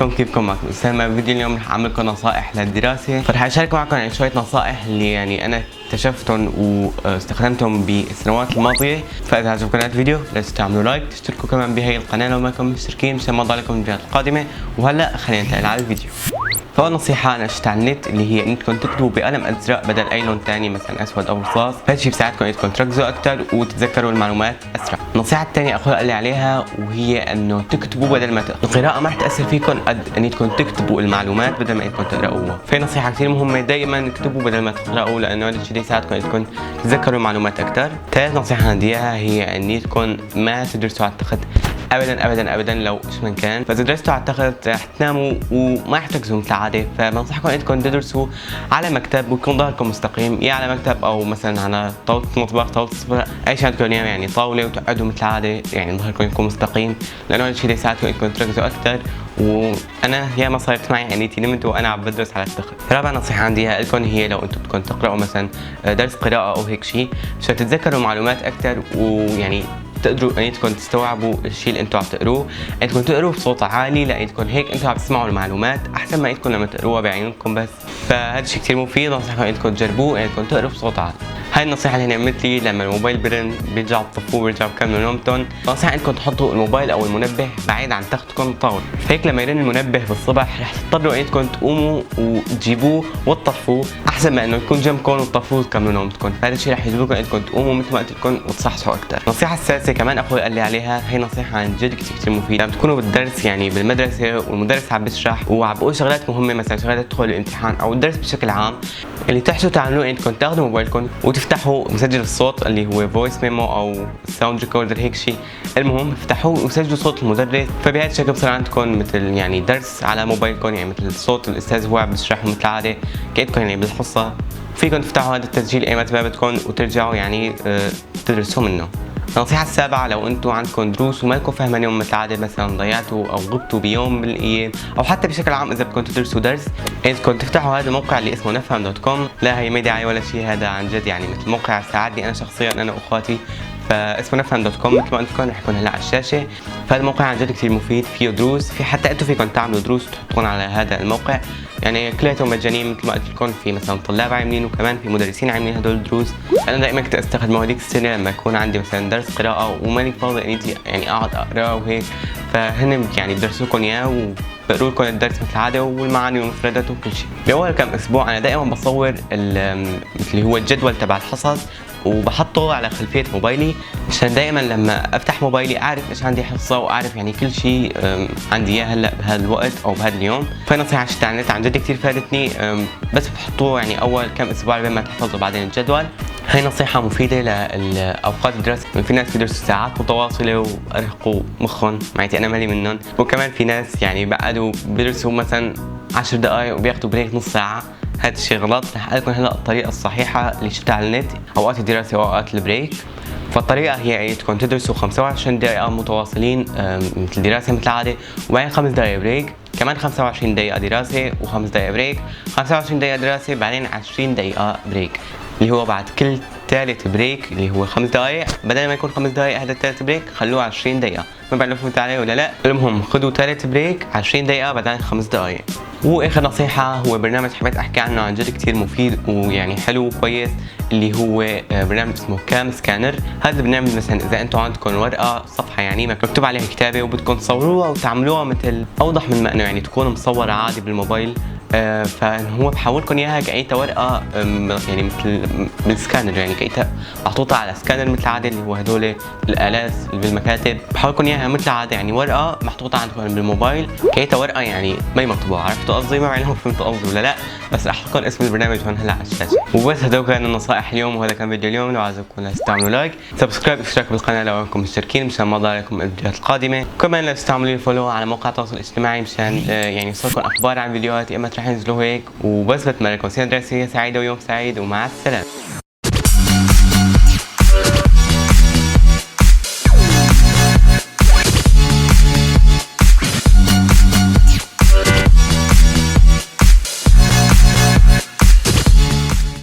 عليكم، كيفكم؟ معكم أسامة. فيديو اليوم رح أعمل لكم نصائح للدراسة، فرح أشارك معكم يعني شوية نصائح اللي يعني أنا اكتشفتهم واستخدمتهم بالسنوات الماضية. فإذا عجبكم هذا الفيديو لا تنسوا تعملوا لايك، تشتركوا كمان بهي القناة لو ما كنتم مشتركين مشان ما تضلكم الفيديوهات القادمة. وهلا خلينا ننتقل على الفيديو. فأول نصيحة أنا شفتها على النت اللي هي إنكم تكتبوا بقلم أزرق بدل أي لون ثاني مثلا أسود أو رصاص، هذا الشيء بيساعدكم إنكم تركزوا أكثر وتتذكروا المعلومات أسرع. النصيحة الثانية أخوي قال لي عليها وهي إنه تكتبوا بدل ما تقرأوا. القراءة ما رح تأثر فيكم قد إنكم تكتبوا المعلومات بدل ما إنكم تقرأوها، في نصيحة كثير مهمة، دائما اكتبوا بدل ما تقرأوا لأنه هذا الشيء يساعدكم إنكم تتذكروا المعلومات أكثر. ثالث نصيحة عندي إياها هي إنكم ما تدرسوا على التخت ابدا ابدا ابدا لو ايش من كان، فاذا درستوا على التخت رح تناموا وما رح تركزوا مثل العاده. فبنصحكم انكم تدرسوا على مكتب ويكون ظهركم مستقيم، يا على مكتب او مثلا على طاوله المطبخ، طاوله الصفر، اي شيء عندكم اياه، يعني طاوله وتقعدوا مثل العاده، يعني ظهركم يكون مستقيم لانه هذا الشيء يساعدكم انكم تركزوا اكثر. وانا ياما صارت معي انيتي نمت وانا عم بدرس على التخت. رابع نصيحه عندي لكم هي لو انتم بدكم تقراوا مثلا درس قراءه او هيك شيء مشان تتذكروا معلومات اكثر ويعني تقدروا انكم تستوعبوا الشيء اللي انتم عم تقروه، انكم تقروه بصوت عالي لانكم هيك انتم عم تسمعوا المعلومات احسن ما انكم لما تقروها بعيونكم بس. فهذا الشيء كثير مفيد، بنصحكم انكم تجربوه انكم تقروا بصوت عالي. هاي النصيحة اللي عملت لي لما الموبايل برن بيرجعوا تطفوه بيرجعوا بكملوا نومتهم. بنصح انكم تحطوا الموبايل او المنبه بعيد عن تختكم الطاولة، هيك لما يرن المنبه بالصبح رح تضطروا انكم تقوموا وتجيبوه وتطفوه احسن ما انه يكون جنبكم وتطفوه وتكملوا نومتكم. فهذا الشيء رح يجبركم انكم تقوموا مثل ما قلت لكم وتصحصحوا اكثر. النصيحة السادسة كمان اخوي قال لي عليها، هي نصيحة عن جد كثير مفيدة. لما تكونوا بالدرس يعني بالمدرسة والمدرس عم بيشرح وعم بقول شغلات مهمة مثلا شغلات تدخل الامتحان او الدرس بشكل عام، اللي تحشوا تعملوه انكم تاخذوا موبايلكم وتفتحوا مسجل الصوت اللي هو فويس ميمو او ساوند ريكوردر هيك شيء، المهم افتحوه وسجلوا صوت المدرس. فبهذا الشكل بصير عندكم مثل يعني درس على موبايلكم، يعني مثل صوت الاستاذ هو عم بيشرح مثل العاده كأنكم يعني بالحصه. فيكم تفتحوا هذا التسجيل ايمت ما بدكم وترجعوا يعني تدرسوا منه. النصيحة السابعة لو انتم عندكم دروس وما لكم فاهمينهم مثل العادة، مثلا ضيعتوا او غبتوا بيوم من الايام او حتى بشكل عام اذا بدكم تدرسوا درس، انكم تفتحوا هذا الموقع اللي اسمه نفهم.com. لا هي ما داعي ولا شيء، هذا عن جد يعني مثل موقع ساعدني انا شخصيا انا واخواتي، فاسمه نفهم.com مثل ما قلت لكم رح يكون هلا على الشاشة. فهذا الموقع عن جد كثير مفيد، فيه دروس، في حتى انتم فيكم تعملوا دروس وتحطون على هذا الموقع، يعني كلياتهم مجانين مثل ما قلت لكم. في مثلا طلاب عاملين وكمان في مدرسين عاملين هدول الدروس. انا دائما كنت استخدمه هذيك السنه لما يكون عندي مثلا درس قراءه وماني فاضي اني يعني اقعد اقرا وهيك، فهن يعني بدرسوكم اياه وبقروا لكم الدرس مثل العاده والمعاني والمفردات وكل شيء. باول كم اسبوع انا دائما بصور اللي هو الجدول تبع الحصص وبحطه على خلفيه موبايلي مشان دائما لما افتح موبايلي اعرف ايش عندي حصه واعرف يعني كل شيء عندي اياه هلا بهذا الوقت او بهذا اليوم. فنصيحه شفتها على النت عن جد كثير فادتني، بس بحطوه يعني اول كم اسبوع لما تحفظوا بعدين الجدول. هاي نصيحة مفيدة لأوقات الدراسة، في ناس بيدرسوا ساعات متواصلة وأرهقوا مخهم، معناتي أنا مالي منهم. وكمان في ناس يعني بقعدوا بيدرسوا مثلا 10 دقائق وبياخذوا بريك نص ساعة، هذا الشيء غلط. رح أقول لكم هلا الطريقة الصحيحة اللي شفتها على النت أوقات الدراسة وأوقات البريك. فالطريقة هي انكم تدرسوا 25 دقيقة متواصلين مثل دراسة مثل العادة، وبعدين 5 دقائق بريك، كمان 25 دقيقة دراسة و5 دقائق بريك، 25 دقيقة دراسة بعدين 20 دقيقة بريك، اللي هو بعد كل ثالث بريك اللي هو 5 دقائق بدل ما يكون 5 دقائق هذا الثالث بريك خلوه 20 دقيقة. ما بعرف فهمت علي ولا لا، المهم خذوا ثالث بريك 20 دقيقة بعدين 5 دقائق. واخر نصيحة هو برنامج حبيت احكي عنه عن جد كثير مفيد ويعني حلو وكويس، اللي هو برنامج اسمه كام سكانر. هذا البرنامج مثلا اذا انتم عندكم ورقة صفحة يعني مكتوب عليها كتابة وبدكم تصوروها وتعملوها مثل اوضح من ما انه يعني تكون مصورة عادي بالموبايل، فهو بحولكم اياها كأيتا ورقه يعني مثل بالسكانر، يعني كأيتا محطوطه على سكانر مثل العاده اللي هو هدول الالات اللي بالمكاتب، بحولكم اياها مثل العاده يعني ورقه محطوطه عندكم بالموبايل كأيتا ورقه يعني ما هي مطبوعه. عرفتوا قصدي؟ ما بعرف فهمتوا قصدي ولا لا، بس رح احط لكم اسم البرنامج هون هلا على الشاشه. وبس هدول كانوا النصائح اليوم، وهذا كان فيديو اليوم. لو عجبكم لا تستعملوا لايك، سبسكرايب، اشتراك بالقناه لو انكم مشتركين مشان ما ضايعكم الفيديوهات القادمه. كمان لا تستعملوا فولو على مواقع التواصل الاجتماعي مشان يعني يوصلكم اخبار عن فيديوهاتي اما رح ينزلوا هيك. وبس بتمنى لكم سنة دراسية سعيدة ويوم سعيد ومع السلامة.